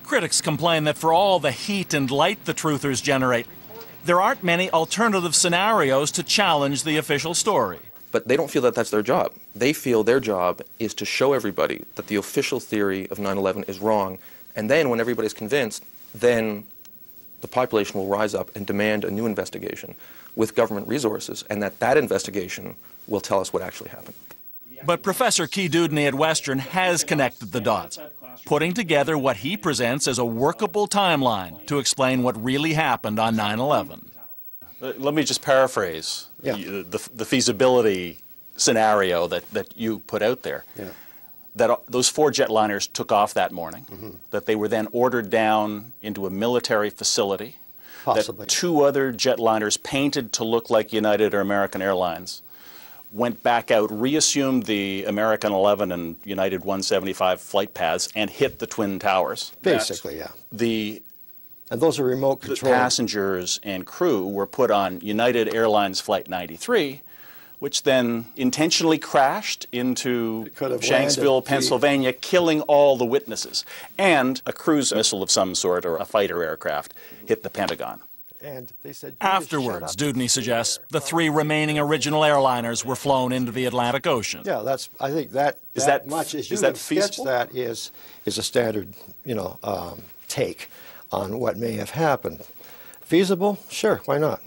Critics complain that for all the heat and light the truthers generate, there aren't many alternative scenarios to challenge the official story. But they don't feel that that's their job. They feel their job is to show everybody that the official theory of 9/11 is wrong, and then when everybody's convinced, then the population will rise up and demand a new investigation with government resources, and that investigation will tell us what actually happened. But Professor Key Dudney at Western has connected the dots, putting together what he presents as a workable timeline to explain what really happened on 9/11. Let me just paraphrase the feasibility scenario that you put out there. Yeah. That those 4 jetliners took off that morning, that they were then ordered down into a military facility, Possibly. that 2 other jetliners painted to look like United or American Airlines went back out, reassumed the American 11 and United 175 flight paths, and hit the Twin Towers. Basically, yeah. And those are remote control. The passengers and crew were put on United Airlines Flight 93, which then intentionally crashed into Shanksville, Pennsylvania, killing all the witnesses. And a cruise missile of some sort, or a fighter aircraft, hit the Pentagon. And they said, afterwards, Dudney suggests, the 3 remaining original airliners were flown into the Atlantic Ocean. Yeah, I think that much as you have sketched that is a standard, take on what may have happened. Feasible? Sure, why not?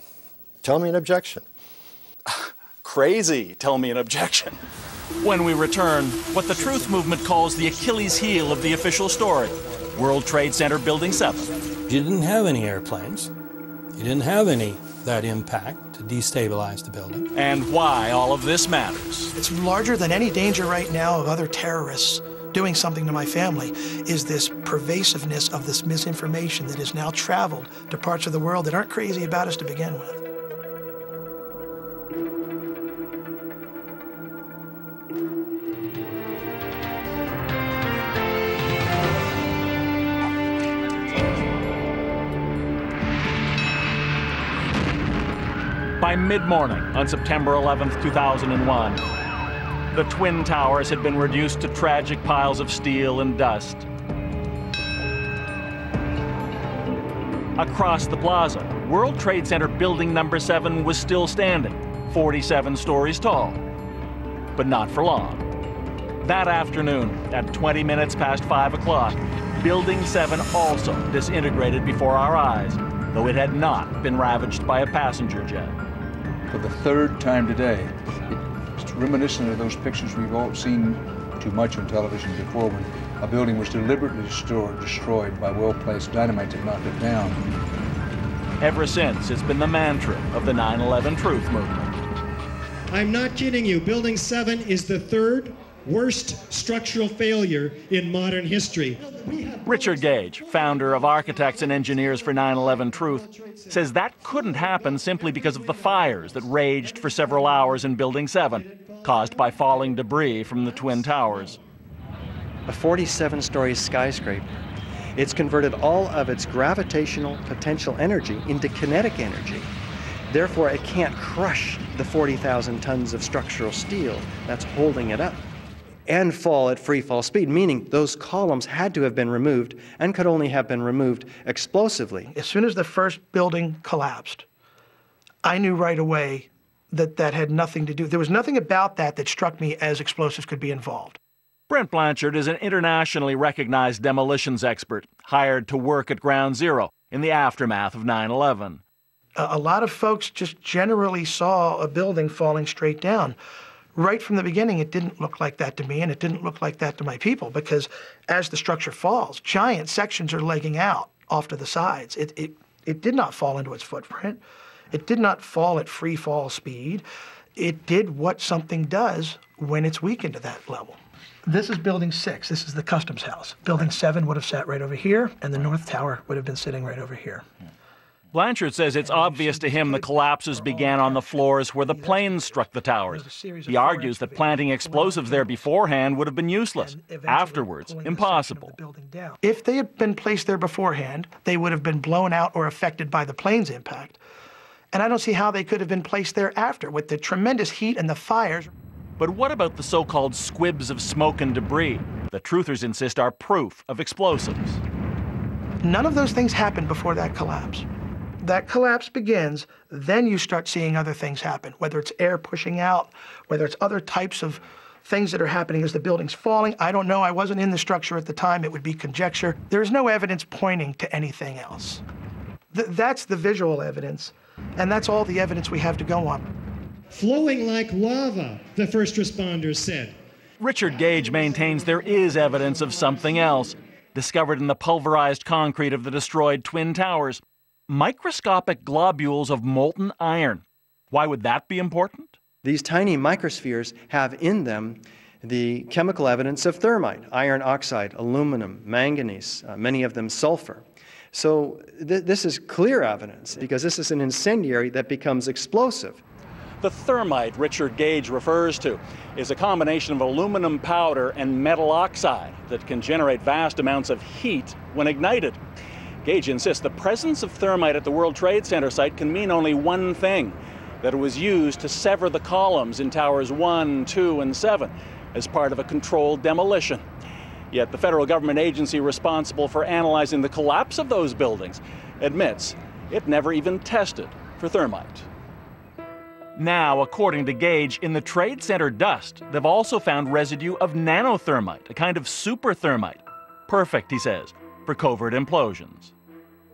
Tell me an objection. Crazy, tell me an objection. When we return, what the truth movement calls the Achilles heel of the official story, World Trade Center Building 7. You didn't have any airplanes. You didn't have any that impact to destabilize the building. And why all of this matters. It's larger than any danger right now of other terrorists doing something to my family, is this pervasiveness of this misinformation that has now traveled to parts of the world that aren't crazy about us to begin with. By mid-morning on September 11th, 2001, the Twin Towers had been reduced to tragic piles of steel and dust. Across the plaza, World Trade Center Building Number 7 was still standing, 47 stories tall. But not for long. That afternoon, at 20 minutes past 5 o'clock, Building 7 also disintegrated before our eyes, though it had not been ravaged by a passenger jet. For the 3rd time today, it's reminiscent of those pictures we've all seen too much on television before, when a building was deliberately destroyed by well-placed dynamite to knock it down. Ever since, it's been the mantra of the 9/11 truth movement. I'm not kidding you. Building 7 is the 3rd worst structural failure in modern history. Richard Gage, founder of Architects and Engineers for 9/11 Truth, says that couldn't happen simply because of the fires that raged for several hours in Building 7, caused by falling debris from the Twin Towers. A 47-story skyscraper. It's converted all of its gravitational potential energy into kinetic energy. Therefore, it can't crush the 40,000 tons of structural steel that's holding it up and fall at free fall speed, meaning those columns had to have been removed and could only have been removed explosively. As soon as the first building collapsed, I knew right away that that had nothing to do. There was nothing about that struck me as explosives could be involved. Brent Blanchard is an internationally recognized demolitions expert, hired to work at Ground Zero in the aftermath of 9/11. A lot of folks just generally saw a building falling straight down. Right from the beginning, it didn't look like that to me, and it didn't look like that to my people, because as the structure falls, giant sections are legging out off to the sides. It did not fall into its footprint. It did not fall at free fall speed. It did what something does when it's weakened to that level. This is Building 6. This is the Customs House. Building 7 would have sat right over here, and the North Tower would have been sitting right over here. Blanchard says it's obvious to him the collapses began on the floors where the planes struck the towers. He argues that planting explosives there beforehand would have been useless. Afterwards, impossible. If they had been placed there beforehand, they would have been blown out or affected by the plane's impact. And I don't see how they could have been placed there after, with the tremendous heat and the fires. But what about the so-called squibs of smoke and debris the truthers insist are proof of explosives? None of those things happened before that collapse. That collapse begins, then you start seeing other things happen, whether it's air pushing out, whether it's other types of things that are happening as the building's falling. I don't know. I wasn't in the structure at the time. It would be conjecture. There's no evidence pointing to anything else. That's the visual evidence, and that's all the evidence we have to go on. Flowing like lava, the first responders said. Richard Gage maintains there is evidence of something else, discovered in the pulverized concrete of the destroyed Twin Towers. Microscopic globules of molten iron. Why would that be important? These tiny microspheres have in them the chemical evidence of thermite, iron oxide, aluminum, manganese, many of them sulfur. So this is clear evidence because this is an incendiary that becomes explosive. The thermite Richard Gage refers to is a combination of aluminum powder and metal oxide that can generate vast amounts of heat when ignited. Gage insists the presence of thermite at the World Trade Center site can mean only one thing, that it was used to sever the columns in Towers 1, 2, and 7 as part of a controlled demolition. Yet the federal government agency responsible for analyzing the collapse of those buildings admits it never even tested for thermite. Now, according to Gage, in the Trade Center dust, they've also found residue of nanothermite, a kind of super thermite. Perfect, he says, for covert implosions.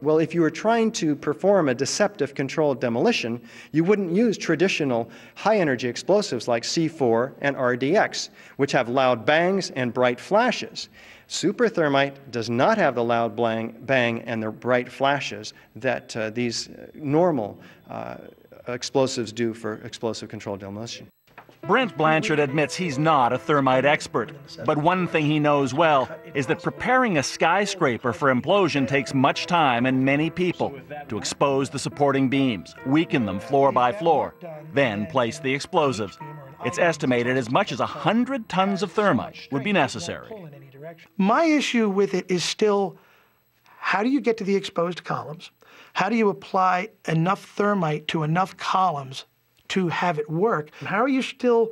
Well, if you were trying to perform a deceptive controlled demolition, you wouldn't use traditional high-energy explosives like C4 and RDX, which have loud bangs and bright flashes. Super thermite does not have the loud bang and the bright flashes that these normal explosives do for explosive controlled demolition. Brent Blanchard admits he's not a thermite expert, but one thing he knows well is that preparing a skyscraper for implosion takes much time and many people to expose the supporting beams, weaken them floor by floor, then place the explosives. It's estimated as much as 100 tons of thermite would be necessary. My issue with it is still, how do you get to the exposed columns? How do you apply enough thermite to enough columns to have it work? And how are you still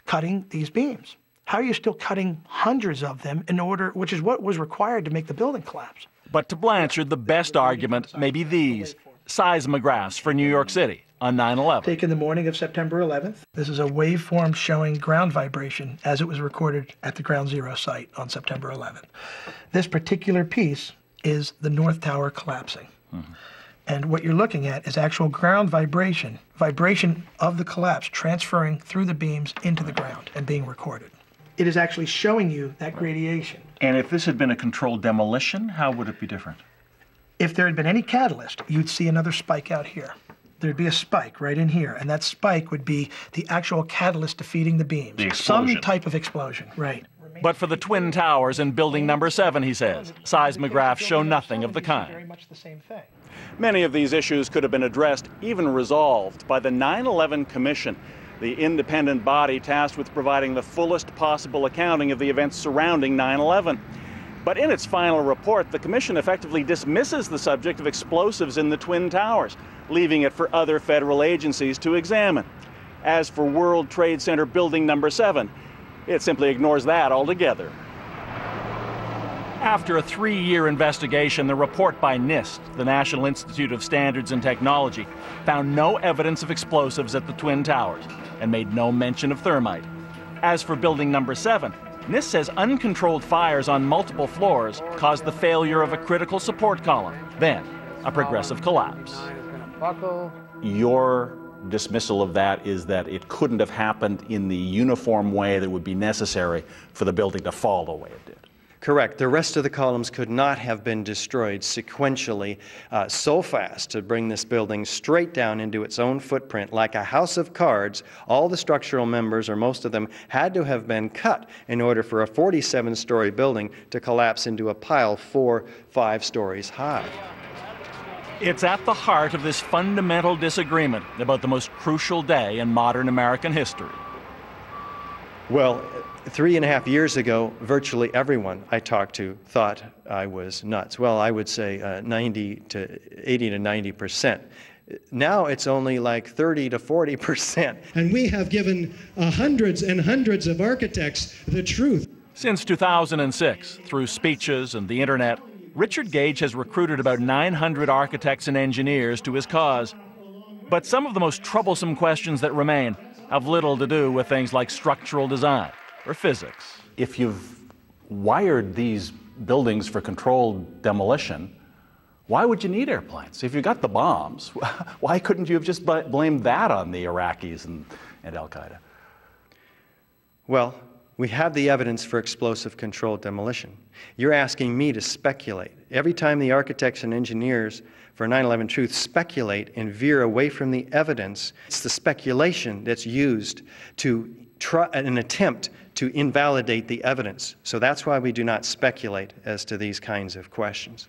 cutting these beams? How are you still cutting hundreds of them in order, which is what was required to make the building collapse? But to Blanchard, the best argument may be these seismographs for New York City on 9/11. Taken the morning of September 11th. This is a waveform showing ground vibration as it was recorded at the Ground Zero site on September 11th. This particular piece is the North Tower collapsing. Mm-hmm. And what you're looking at is actual ground vibration of the collapse transferring through the beams into the ground and being recorded. It is actually showing you that gradation. And if this had been a controlled demolition, how would it be different? If there had been any catalyst, you'd see another spike out here. There'd be a spike right in here, and that spike would be the actual catalyst to feeding the beams. The explosion. Some type of explosion, right. But for the Twin Towers and building number 7, he says, seismographs show nothing of the kind. Very much the same thing. Many of these issues could have been addressed, even resolved, by the 9/11 Commission, the independent body tasked with providing the fullest possible accounting of the events surrounding 9/11. But in its final report, the Commission effectively dismisses the subject of explosives in the Twin Towers, leaving it for other federal agencies to examine. As for World Trade Center building number 7, it simply ignores that altogether. After a 3-year investigation, the report by NIST, the National Institute of Standards and Technology, found no evidence of explosives at the Twin Towers and made no mention of thermite. As for building number 7, NIST says uncontrolled fires on multiple floors caused the failure of a critical support column, then a progressive collapse. Your dismissal of that is that it couldn't have happened in the uniform way that would be necessary for the building to fall the way it did. Correct. The rest of the columns could not have been destroyed sequentially so fast to bring this building straight down into its own footprint. Like a house of cards, all the structural members, or most of them, had to have been cut in order for a 47-story building to collapse into a pile 4-5 stories high. It's at the heart of this fundamental disagreement about the most crucial day in modern American history. Well, 3.5 years ago, virtually everyone I talked to thought I was nuts. Well, I would say 80 to 90%. Now it's only like 30 to 40%. And we have given hundreds and hundreds of architects the truth. Since 2006, through speeches and the internet, Richard Gage has recruited about 900 architects and engineers to his cause. But some of the most troublesome questions that remain have little to do with things like structural design or physics. If you've wired these buildings for controlled demolition, why would you need airplanes? If you got the bombs, why couldn't you have just blamed that on the Iraqis and Al-Qaeda? Well, we have the evidence for explosive controlled demolition. You're asking me to speculate. Every time the architects and engineers for 9/11 Truth speculate and veer away from the evidence, it's the speculation that's used to try an attempt to invalidate the evidence. So that's why we do not speculate as to these kinds of questions.